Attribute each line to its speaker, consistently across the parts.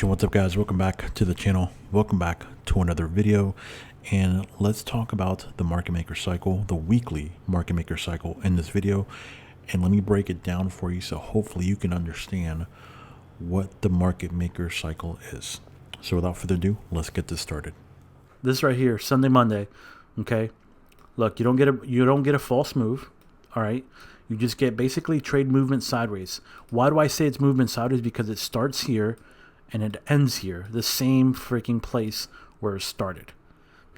Speaker 1: Nation, what's up guys? Welcome back to the channel. Welcome back to another video, and let's talk about the market maker cycle, the weekly market maker cycle in this video. And let me break it down for you so hopefully you can understand what the market maker cycle is. So without further ado, let's get this started.
Speaker 2: This right here, Sunday, Monday. Okay, look, you don't get a false move. All right, you just get basically trade movement sideways. Why do I say it's movement sideways? Because it starts here and it ends here, the same freaking place where it started.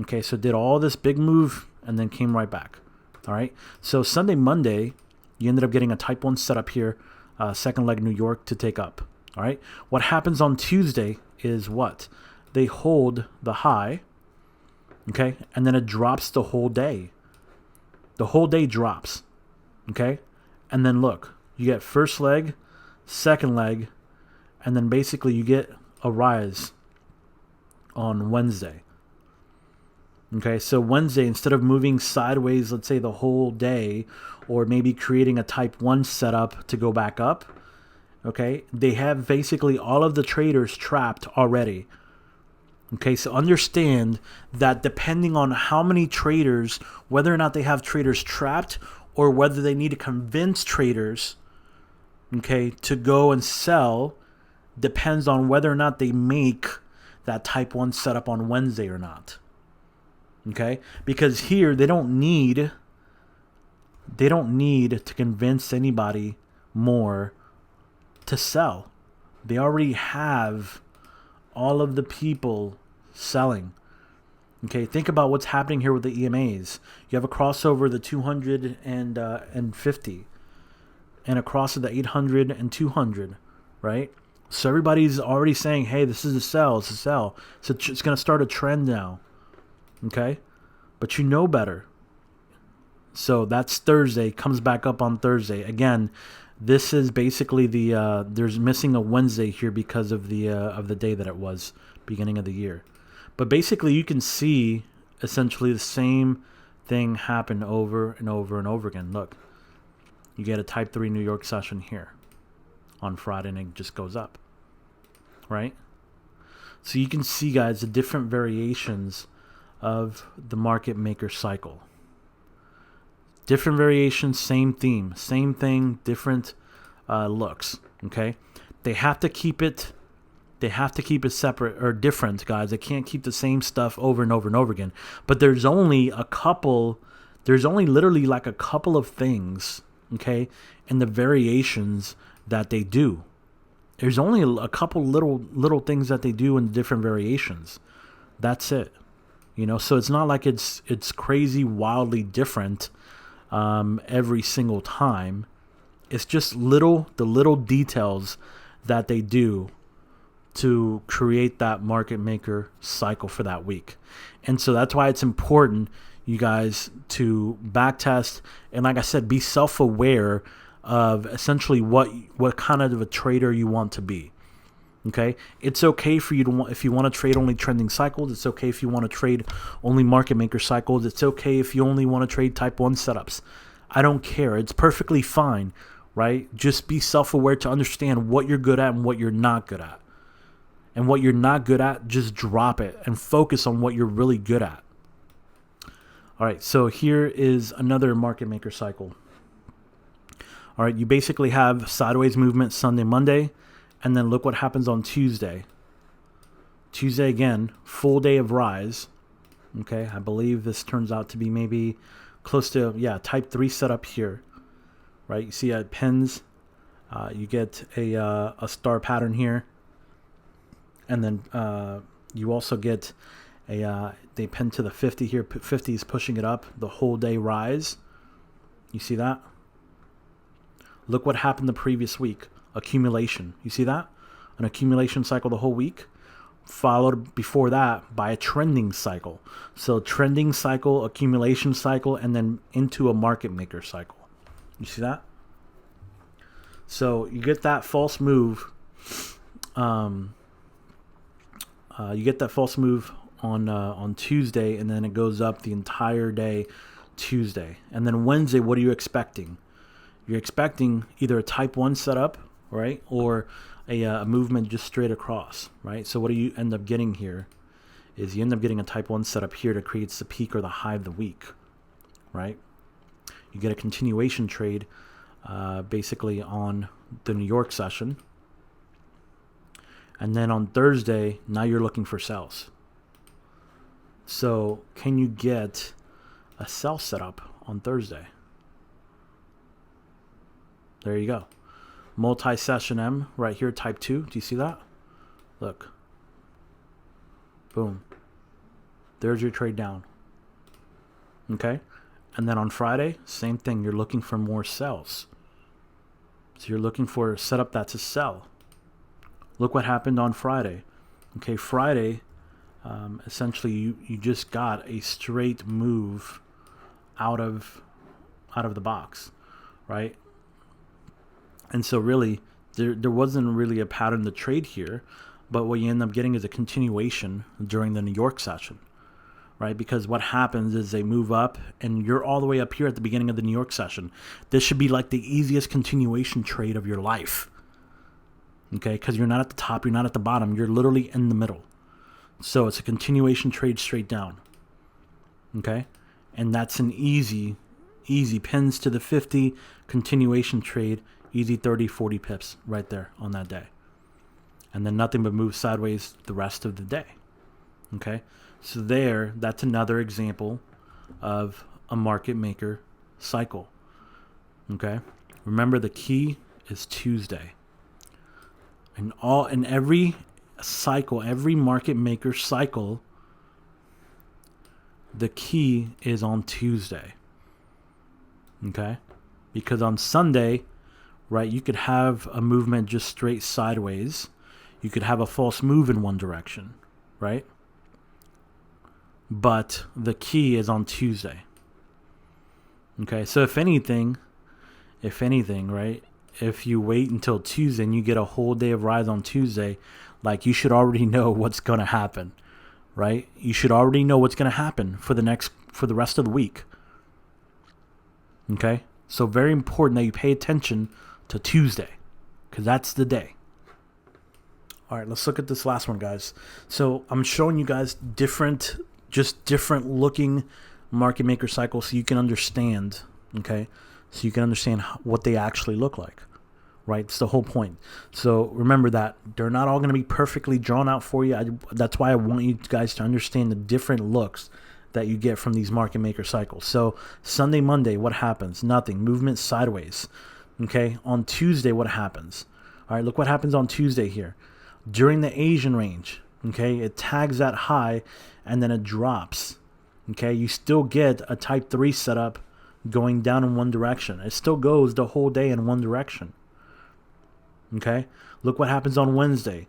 Speaker 2: Okay, so it did all this big move and then came right back. All right, so Sunday, Monday, you ended up getting a type 1 setup here, second leg New York to take up. All right, what happens on Tuesday is what? They hold the high, okay, and then it drops the whole day. The whole day drops, okay, and then look, you get first leg, second leg, and then basically you get a rise on Wednesday. Okay, so Wednesday, instead of moving sideways, let's say the whole day, or maybe creating a type 1 setup to go back up, okay, they have basically all of the traders trapped already. Okay, so understand that depending on how many traders, whether or not they have traders trapped or whether they need to convince traders, okay, to go and sell, depends on whether or not they make that type 1 setup on Wednesday or not. Okay, because here they don't need to convince anybody more to sell. They already have all of the people selling. Okay, think about what's happening here with the EMAs. You have a crossover the 250 and a cross of the 800 and 200, right? So everybody's already saying, hey, this is a sell, it's a sell. So it's going to start a trend now. Okay, but you know better. So that's Thursday, comes back up on Thursday. Again, this is basically the there's missing a Wednesday here because of the day that it was beginning of the year. But basically you can see essentially the same thing happen over and over and over again. Look, you get a type 3 New York session here on Friday and it just goes up, right? So you can see, guys, the different variations of the market maker cycle. Different variations, same theme, same thing, different looks. Okay, they have to keep it separate or different, guys. They can't keep the same stuff over and over and over again. But there's only literally like a couple of things, okay, in the variations that they do. There's only a couple little things that they do in different variations. That's it. You know, so it's not like it's crazy, wildly different every single time. It's just the little details that they do to create that market maker cycle for that week. And so that's why it's important, you guys, to backtest and, like I said, be self-aware of essentially what kind of a trader you want to be. Okay, it's okay for you to if you want to trade only trending cycles. It's okay if you want to trade only market maker cycles. It's okay if you only want to trade type 1 setups. I don't care. It's perfectly fine, right? Just be self-aware to understand what you're good at and what you're not good at. And what you're not good at, just drop it and focus on what you're really good at. All right, so here is another market maker cycle. All right, you basically have sideways movement Sunday, Monday. And then look what happens on Tuesday. Tuesday again, full day of rise. Okay, I believe this turns out to be maybe close to, yeah, type 3 setup here. Right, you see it pins. You get a star pattern here. And then you also get they pin to the 50 here. 50 is pushing it up, the whole day rise. You see that? Look what happened the previous week. Accumulation. You see that? An accumulation cycle the whole week, followed before that by a trending cycle. So trending cycle, accumulation cycle, and then into a market maker cycle. You see that? So you get that false move. You get that false move on Tuesday, and then it goes up the entire day Tuesday. And then Wednesday, what are you expecting? You're expecting either a type 1 setup, right, or a movement just straight across, right? So what do you end up getting here is you end up getting a type 1 setup here that creates the peak or the high of the week, right? You get a continuation trade basically on the New York session. And then on Thursday, now you're looking for sells. So can you get a sell setup on Thursday? There you go. Multi-session M right here, type 2. Do you see that? Look. Boom. There's your trade down. Okay? And then on Friday, same thing. You're looking for more sells. So you're looking for a setup that's a sell. Look what happened on Friday. Okay, Friday, essentially you just got a straight move out of the box, right? And so really, there wasn't really a pattern to trade here, but what you end up getting is a continuation during the New York session, right? Because what happens is they move up, and you're all the way up here at the beginning of the New York session. This should be like the easiest continuation trade of your life, okay? Because you're not at the top, you're not at the bottom, you're literally in the middle. So it's a continuation trade straight down, okay? And that's an easy pins to the 50 continuation trade, easy 30, 40 pips right there on that day. And then nothing but move sideways the rest of the day, okay? So that's another example of a market maker cycle, okay? Remember, the key is Tuesday. In every cycle, every market maker cycle, the key is on Tuesday, okay? Because on Sunday, right, you could have a movement just straight sideways. You could have a false move in one direction, right? But the key is on Tuesday. Okay, so if anything, right, if you wait until Tuesday and you get a whole day of rise on Tuesday, like, you should already know what's going to happen, right? You should already know what's going to happen for the rest of the week. Okay? So very important that you pay attention to Tuesday, because that's the day. All right, let's look at this last one, guys. So I'm showing you guys different looking market maker cycles so you can understand, okay? So you can understand what they actually look like, right? It's the whole point. So remember that they're not all going to be perfectly drawn out for you. That's why I want you guys to understand the different looks that you get from these market maker cycles. So Sunday, Monday, what happens? Nothing. Movement sideways. Okay, on Tuesday, what happens? All right, look what happens on Tuesday here. During the Asian range, okay, it tags that high and then it drops. Okay, you still get a type 3 setup going down in one direction. It still goes the whole day in one direction. Okay, look what happens on Wednesday.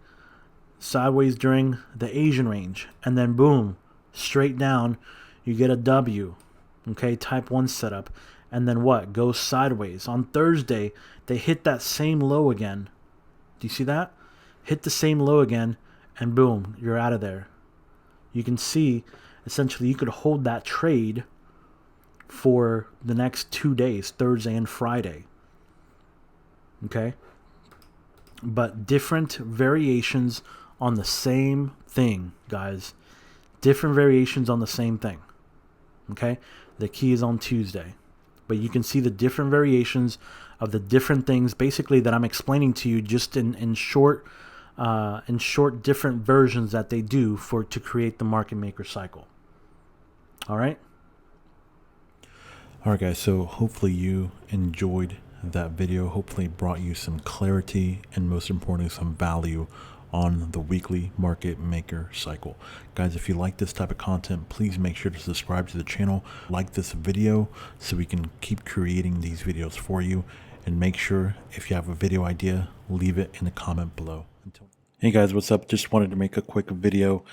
Speaker 2: Sideways during the Asian range, and then boom, straight down, you get a W. Okay, type 1 setup. And then what? Goes sideways. On Thursday, they hit that same low again. Do you see that? Hit the same low again, and boom, you're out of there. You can see, essentially, you could hold that trade for the next 2 days, Thursday and Friday. Okay? But different variations on the same thing, guys. Different variations on the same thing. Okay? The key is on Tuesday. But you can see the different variations of the different things, basically, that I'm explaining to you, just in short different versions that they do to create the market maker cycle. All right.
Speaker 1: All right, guys. So hopefully you enjoyed that video. Hopefully it brought you some clarity and, most importantly, some value on the weekly market maker cycle. Guys, if you like this type of content, please make sure to subscribe to the channel, like this video so we can keep creating these videos for you, and make sure if you have a video idea, leave it in the comment below. Hey guys, what's up? Just wanted to make a quick video.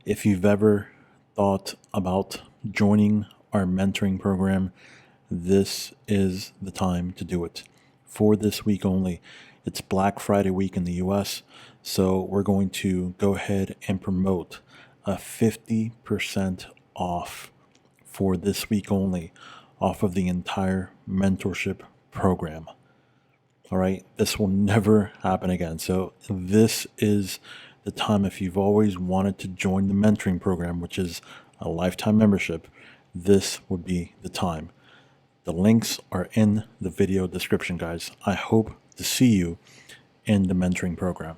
Speaker 1: If you've ever thought about joining our mentoring program, this is the time to do it. For this week only, it's Black Friday week in the US, so we're going to go ahead and promote a 50% off for this week only, off of the entire mentorship program. All right, this will never happen again. So this is the time. If you've always wanted to join the mentoring program, which is a lifetime membership, this would be the time. The links are in the video description, guys. I hope to see you in the mentoring program.